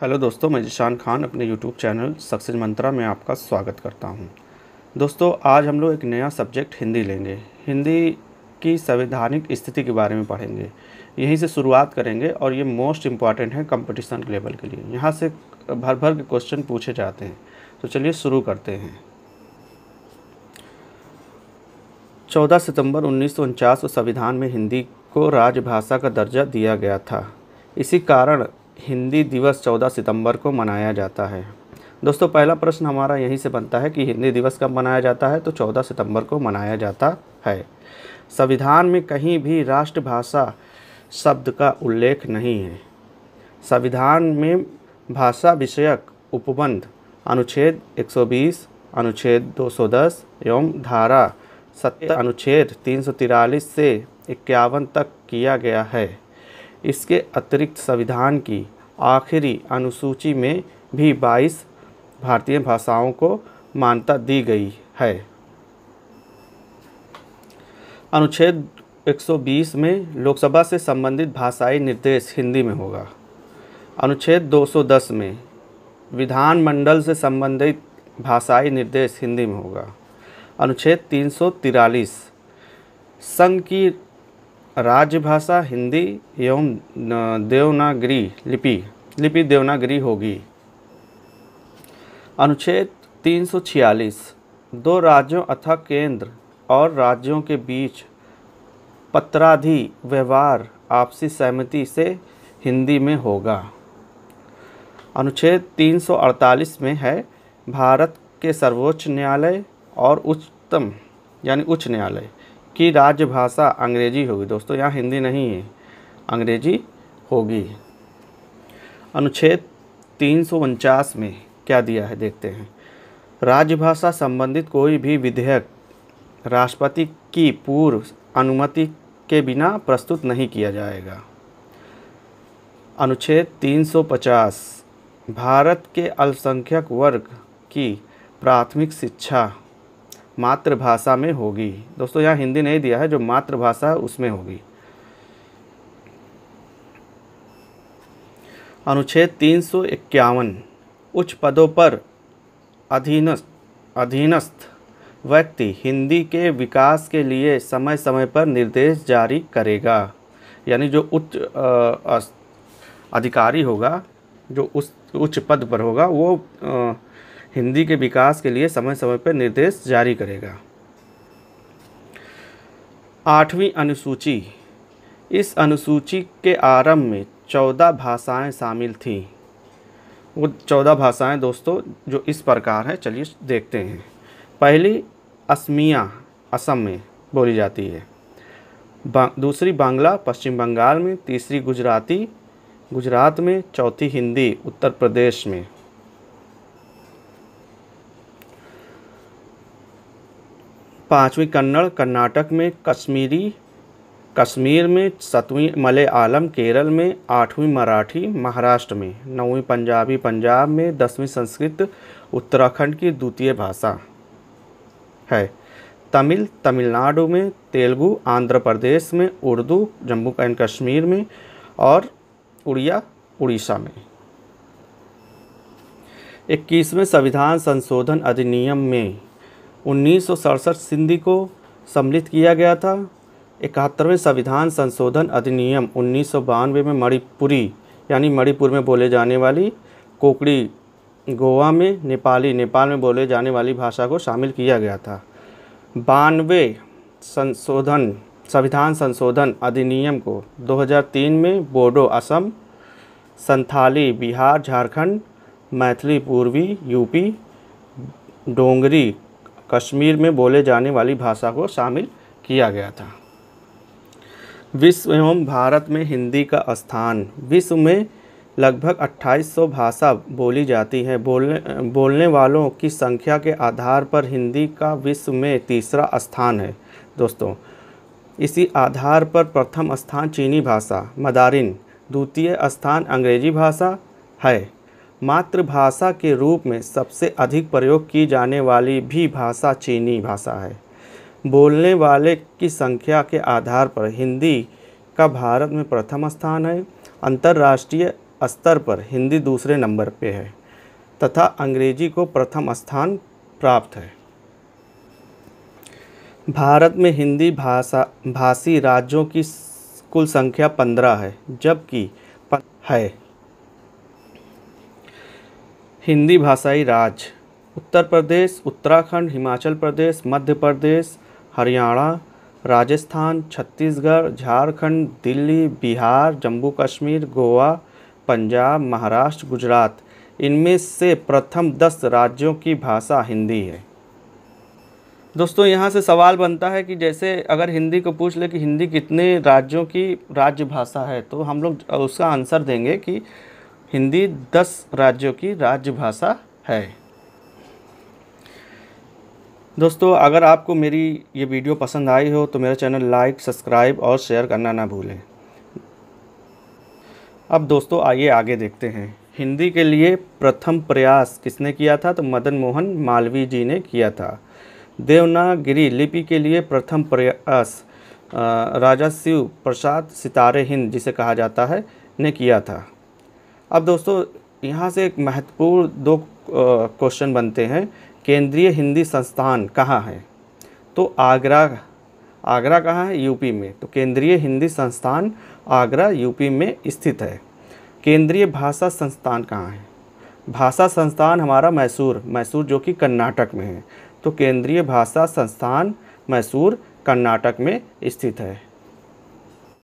Hello दोस्तों, मैं जिशान खान अपने यूट्यूब चैनल सक्सेस मंत्रा में आपका स्वागत करता हूं। दोस्तों, आज हम लोग एक नया सब्जेक्ट हिंदी लेंगे। हिंदी की संवैधानिक स्थिति के बारे में पढ़ेंगे। यहीं से शुरुआत करेंगे और ये मोस्ट इम्पॉर्टेंट है कंपटीशन लेवल के लिए। यहाँ से भर भर के क्वेश्चन पूछे जाते हैं। तो चलिए शुरू करते हैं। 14 सितंबर 1949 को संविधान में हिंदी को राजभाषा का दर्जा दिया गया था। इसी कारण हिंदी दिवस 14 सितंबर को मनाया जाता है। दोस्तों, पहला प्रश्न हमारा यहीं से बनता है कि हिंदी दिवस कब मनाया जाता है। तो 14 सितंबर को मनाया जाता है। संविधान में कहीं भी राष्ट्रभाषा शब्द का उल्लेख नहीं है। संविधान में भाषा विषयक उपबंध अनुच्छेद 120, अनुच्छेद 210 एवं धारा 70 अनुच्छेद 343 से 51 तक किया गया है। इसके अतिरिक्त संविधान की आखिरी अनुसूची में भी 22 भारतीय भाषाओं को मान्यता दी गई है। अनुच्छेद 120 में लोकसभा से संबंधित भाषाई निर्देश हिंदी में होगा। अनुच्छेद 210 में विधानमंडल से संबंधित भाषाई निर्देश हिंदी में होगा। अनुच्छेद 343 संघ की राज्यभाषा हिंदी एवं देवनागरी लिपि देवनागरी होगी। अनुच्छेद 346 दो राज्यों अथवा केंद्र और राज्यों के बीच पत्राधि व्यवहार आपसी सहमति से हिंदी में होगा। अनुच्छेद 348 में है भारत के सर्वोच्च न्यायालय और उच्चतम यानी उच्च न्यायालय की राज्यभाषा अंग्रेजी होगी। दोस्तों, यहाँ हिंदी नहीं है, अंग्रेजी होगी। अनुच्छेद 349 में क्या दिया है देखते हैं। राज्यभाषा संबंधित कोई भी विधेयक राष्ट्रपति की पूर्व अनुमति के बिना प्रस्तुत नहीं किया जाएगा। अनुच्छेद 350 भारत के अल्पसंख्यक वर्ग की प्राथमिक शिक्षा मातृभाषा में होगी। दोस्तों, यहाँ हिंदी नहीं दिया है, जो मातृभाषा है उसमें होगी। अनुच्छेद 351 उच्च पदों पर अधीनस्थ व्यक्ति हिंदी के विकास के लिए समय समय पर निर्देश जारी करेगा। यानी जो उच्च अधिकारी होगा, जो उस उच्च पद पर होगा, वो हिंदी के विकास के लिए समय समय पर निर्देश जारी करेगा। 8वीं अनुसूची। इस अनुसूची के आरंभ में 14 भाषाएं शामिल थीं। वो 14 भाषाएं दोस्तों जो इस प्रकार हैं, चलिए देखते हैं। पहली असमिया असम में बोली जाती है। दूसरी बांग्ला पश्चिम बंगाल में। तीसरी गुजराती गुजरात में। चौथी हिंदी उत्तर प्रदेश में। पांचवी कन्नड़ कर्नाटक में। कश्मीर में। 7वीं मलयालम केरल में। 8वीं मराठी महाराष्ट्र में। 9वीं पंजाबी पंजाब में। 10वीं संस्कृत उत्तराखंड की द्वितीय भाषा है। तमिल तमिलनाडु में। तेलुगु आंध्र प्रदेश में। उर्दू जम्मू एंड कश्मीर में और उड़िया उड़ीसा में। 21वें संविधान संशोधन अधिनियम में 1967 हिंदी को सम्मिलित किया गया था। 71वें संविधान संशोधन अधिनियम 1992 में मणिपुरी यानी मणिपुर में बोले जाने वाली, कोंकणी गोवा में, नेपाल में बोले जाने वाली भाषा को शामिल किया गया था। 92वें संविधान संशोधन अधिनियम को 2003 में बोडो असम, संथाली बिहार झारखंड, मैथिली पूर्वी यूपी, डोंगरी कश्मीर में बोले जाने वाली भाषा को शामिल किया गया था। विश्व एवं भारत में हिंदी का स्थान। विश्व में लगभग 2800 भाषा बोली जाती है। बोलने वालों की संख्या के आधार पर हिंदी का विश्व में तीसरा स्थान है। दोस्तों, इसी आधार पर प्रथम स्थान चीनी भाषा मंदारिन, द्वितीय स्थान अंग्रेजी भाषा है। मातृभाषा के रूप में सबसे अधिक प्रयोग की जाने वाली भी भाषा चीनी भाषा है। बोलने वाले की संख्या के आधार पर हिंदी का भारत में प्रथम स्थान है। अंतर्राष्ट्रीय स्तर पर हिंदी दूसरे नंबर पे है तथा अंग्रेजी को प्रथम स्थान प्राप्त है। भारत में हिंदी भाषी राज्यों की कुल संख्या 15 है, जबकि है हिंदी भाषाई राज्य उत्तर प्रदेश, उत्तराखंड, हिमाचल प्रदेश, मध्य प्रदेश, हरियाणा, राजस्थान, छत्तीसगढ़, झारखंड, दिल्ली, बिहार, जम्मू कश्मीर, गोवा, पंजाब, महाराष्ट्र, गुजरात। इनमें से प्रथम 10 राज्यों की भाषा हिंदी है। दोस्तों यहाँ से सवाल बनता है कि जैसे अगर हिंदी को पूछ ले कि हिंदी कितने राज्यों की राज्य भाषा है, तो हम लोग उसका आंसर देंगे कि हिंदी 10 राज्यों की राज्य भाषा है। दोस्तों अगर आपको मेरी ये वीडियो पसंद आई हो तो मेरा चैनल लाइक, सब्सक्राइब और शेयर करना ना भूलें। अब दोस्तों आइए आगे देखते हैं। हिंदी के लिए प्रथम प्रयास किसने किया था? तो मदन मोहन मालवीय जी ने किया था। देवनागरी लिपि के लिए प्रथम प्रयास राजा शिव प्रसाद सितारे हिंद जिसे कहा जाता है ने किया था। अब दोस्तों यहाँ से एक महत्वपूर्ण 2 क्वेश्चन बनते हैं। केंद्रीय हिंदी संस्थान कहाँ है? तो आगरा कहाँ है? यूपी में। तो केंद्रीय हिंदी संस्थान आगरा यूपी में स्थित है। केंद्रीय भाषा संस्थान कहाँ है? भाषा संस्थान हमारा मैसूर जो कि कर्नाटक में है। तो केंद्रीय भाषा संस्थान मैसूर कर्नाटक में स्थित है।